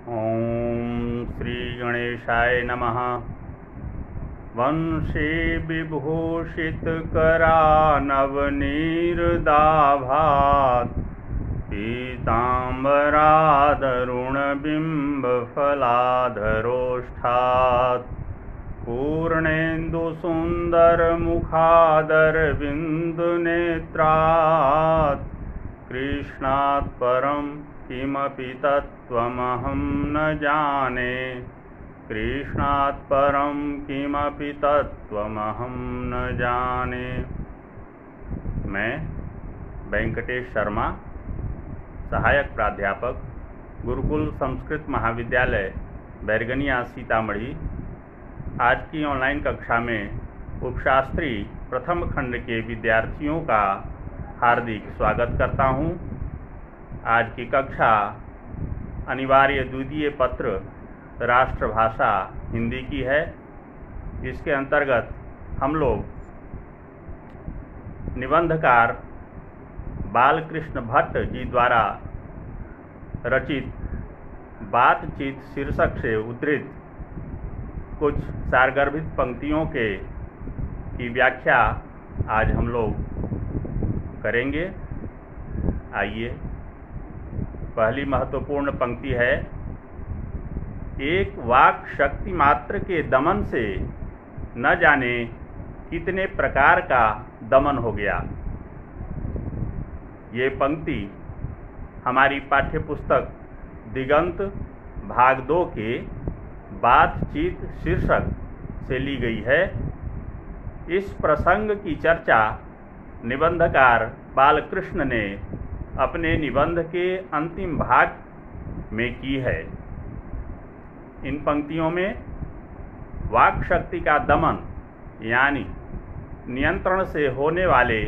ओम श्री गणेशाय नमः। वंशी विभूषितकरानवनीरदाभात् पीताम्बरादरुणबिम्बफलाधरोष्ठात् पूर्णेन्दुसुन्दरमुखादरविन्दुनेत्रात् कृष्णात् परं किमपि तत्त्वमहं न जाने। कृष्णात् परं किमपि तत्त्वमहं न जाने। मैं वेंकटेश शर्मा, सहायक प्राध्यापक, गुरुकुल संस्कृत महाविद्यालय बैरगनिया सीतामढ़ी, आज की ऑनलाइन कक्षा में उपशास्त्री प्रथम खंड के विद्यार्थियों का हार्दिक स्वागत करता हूं। आज की कक्षा अनिवार्य द्वितीय पत्र राष्ट्रभाषा हिंदी की है। इसके अंतर्गत हम लोग निबंधकार बालकृष्ण भट्ट जी द्वारा रचित बातचीत शीर्षक से उद्धृत कुछ सारगर्भित पंक्तियों की व्याख्या आज हम लोग करेंगे। आइए, पहली महत्वपूर्ण पंक्ति है, एक वाक शक्ति मात्र के दमन से न जाने कितने प्रकार का दमन हो गया। ये पंक्ति हमारी पाठ्यपुस्तक दिगंत भाग 2 के बातचीत शीर्षक से ली गई है। इस प्रसंग की चर्चा निबंधकार बालकृष्ण ने अपने निबंध के अंतिम भाग में की है। इन पंक्तियों में वाक शक्ति का दमन यानी नियंत्रण से होने वाले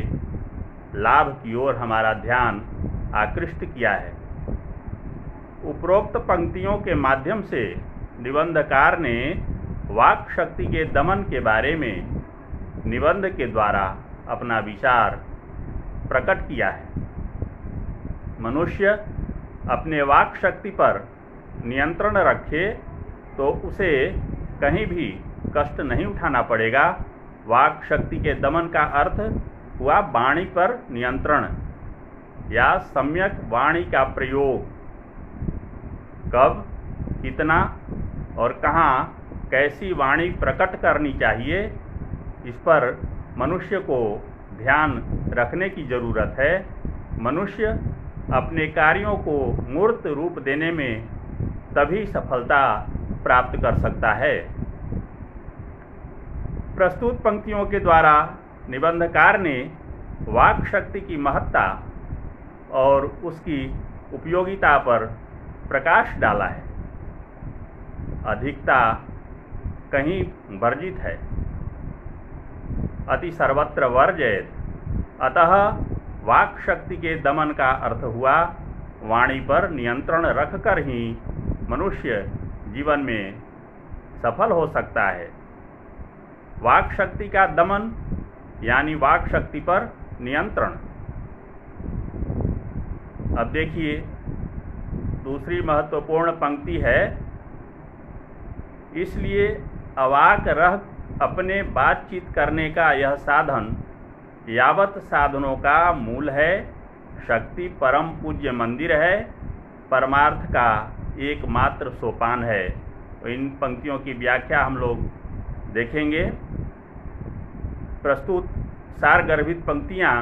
लाभ की ओर हमारा ध्यान आकृष्ट किया है। उपरोक्त पंक्तियों के माध्यम से निबंधकार ने वाक शक्ति के दमन के बारे में निबंध के द्वारा अपना विचार प्रकट किया है। मनुष्य अपने वाक शक्ति पर नियंत्रण रखे तो उसे कहीं भी कष्ट नहीं उठाना पड़ेगा। वाक शक्ति के दमन का अर्थ हुआ वाणी पर नियंत्रण या सम्यक वाणी का प्रयोग। कब, कितना और कहाँ कैसी वाणी प्रकट करनी चाहिए, इस पर मनुष्य को ध्यान रखने की जरूरत है। मनुष्य अपने कार्यों को मूर्त रूप देने में तभी सफलता प्राप्त कर सकता है। प्रस्तुत पंक्तियों के द्वारा निबंधकार ने वाक शक्ति की महत्ता और उसकी उपयोगिता पर प्रकाश डाला है। अधिकता कहीं वर्जित है, अति सर्वत्र वर्जयेत। अतः वाक शक्ति के दमन का अर्थ हुआ वाणी पर नियंत्रण रखकर ही मनुष्य जीवन में सफल हो सकता है। वाक शक्ति का दमन यानी वाक शक्ति पर नियंत्रण। अब देखिए, दूसरी महत्वपूर्ण पंक्ति है, इसलिए अवाक रह अपने बातचीत करने का यह साधन यावत साधनों का मूल है। शक्ति परम पूज्य मंदिर है, परमार्थ का एकमात्र सोपान है। इन पंक्तियों की व्याख्या हम लोग देखेंगे। प्रस्तुत सारगर्भित पंक्तियाँ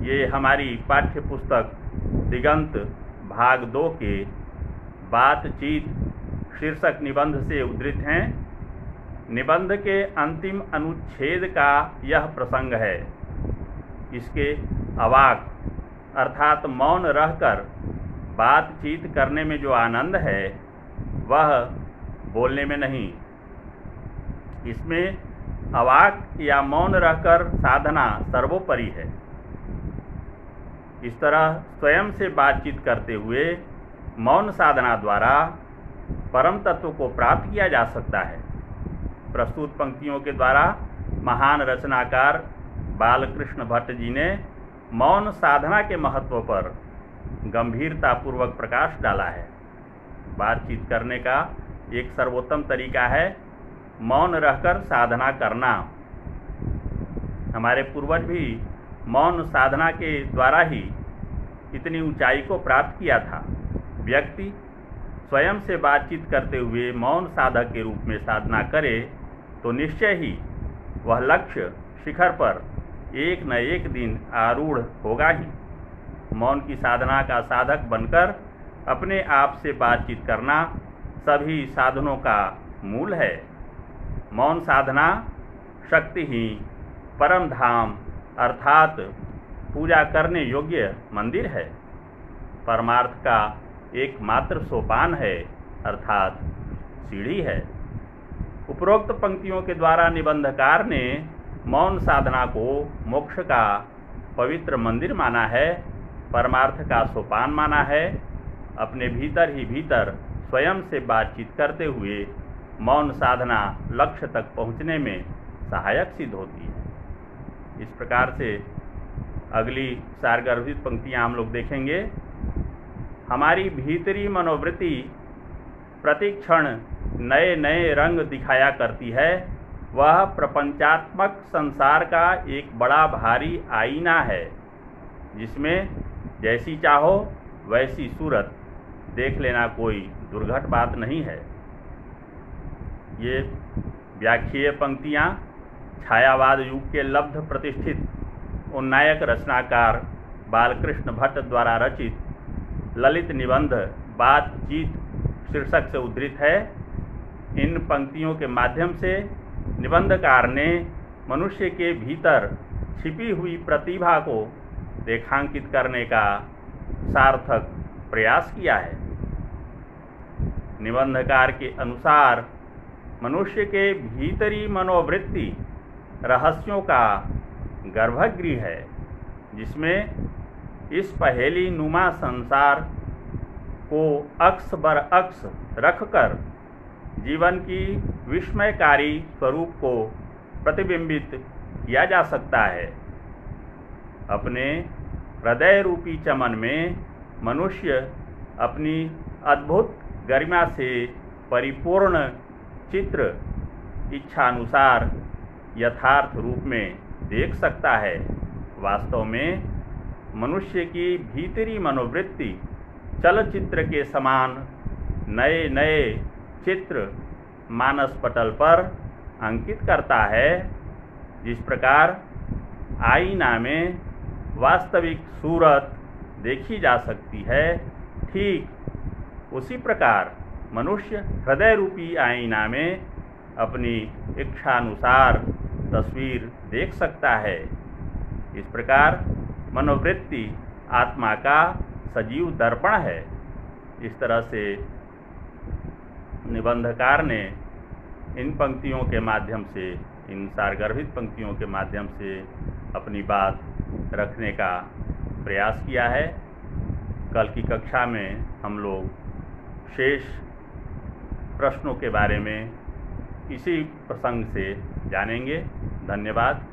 ये हमारी पाठ्य पुस्तक दिगंत भाग 2 के बातचीत शीर्षक निबंध से उद्धृत हैं। निबंध के अंतिम अनुच्छेद का यह प्रसंग है। इसके अवाक अर्थात मौन रहकर बातचीत करने में जो आनंद है वह बोलने में नहीं। इसमें अवाक या मौन रहकर साधना सर्वोपरि है। इस तरह स्वयं से बातचीत करते हुए मौन साधना द्वारा परम तत्व को प्राप्त किया जा सकता है। प्रस्तुत पंक्तियों के द्वारा महान रचनाकार बालकृष्ण भट्ट जी ने मौन साधना के महत्व पर गंभीरतापूर्वक प्रकाश डाला है। बातचीत करने का एक सर्वोत्तम तरीका है मौन रहकर साधना करना। हमारे पूर्वज भी मौन साधना के द्वारा ही इतनी ऊंचाई को प्राप्त किया था। व्यक्ति स्वयं से बातचीत करते हुए मौन साधक के रूप में साधना करे तो निश्चय ही वह लक्ष्य शिखर पर एक न एक दिन आरूढ़ होगा ही। मौन की साधना का साधक बनकर अपने आप से बातचीत करना सभी साधनों का मूल है। मौन साधना शक्ति ही परम धाम अर्थात पूजा करने योग्य मंदिर है, परमार्थ का एकमात्र सोपान है अर्थात सीढ़ी है। उपरोक्त पंक्तियों के द्वारा निबंधकार ने मौन साधना को मोक्ष का पवित्र मंदिर माना है, परमार्थ का सोपान माना है। अपने भीतर ही भीतर स्वयं से बातचीत करते हुए मौन साधना लक्ष्य तक पहुँचने में सहायक सिद्ध होती है। इस प्रकार से अगली सारगर्भित पंक्तियाँ हम लोग देखेंगे। हमारी भीतरी मनोवृत्ति प्रतिक्षण नए नए रंग दिखाया करती है। वह प्रपंचात्मक संसार का एक बड़ा भारी आईना है, जिसमें जैसी चाहो वैसी सूरत देख लेना कोई दुर्घट बात नहीं है। ये व्याख्यीय पंक्तियाँ छायावाद युग के लब्ध प्रतिष्ठित उन्नायक रचनाकार बालकृष्ण भट्ट द्वारा रचित ललित निबंध बातचीत शीर्षक से उद्धृत है। इन पंक्तियों के माध्यम से निबंधकार ने मनुष्य के भीतर छिपी हुई प्रतिभा को रेखांकित करने का सार्थक प्रयास किया है। निबंधकार के अनुसार मनुष्य के भीतरी मनोवृत्ति रहस्यों का गर्भगृह है, जिसमें इस पहेली नुमा संसार को अक्स बर अक्स रखकर जीवन की विस्मयकारी स्वरूप को प्रतिबिंबित किया जा सकता है। अपने हृदय रूपी चमन में मनुष्य अपनी अद्भुत गरिमा से परिपूर्ण चित्र इच्छानुसार यथार्थ रूप में देख सकता है। वास्तव में मनुष्य की भीतरी मनोवृत्ति चलचित्र के समान नए नए चित्र मानस पटल पर अंकित करता है। जिस प्रकार आईना में वास्तविक सूरत देखी जा सकती है, ठीक उसी प्रकार मनुष्य हृदय रूपी आईना में अपनी इच्छानुसार तस्वीर देख सकता है। इस प्रकार मनोवृत्ति आत्मा का सजीव दर्पण है। इस तरह से निबंधकार ने इन पंक्तियों के माध्यम से, इन सारगर्भित पंक्तियों के माध्यम से अपनी बात रखने का प्रयास किया है। कल की कक्षा में हम लोग शेष प्रश्नों के बारे में इसी प्रसंग से जानेंगे। धन्यवाद।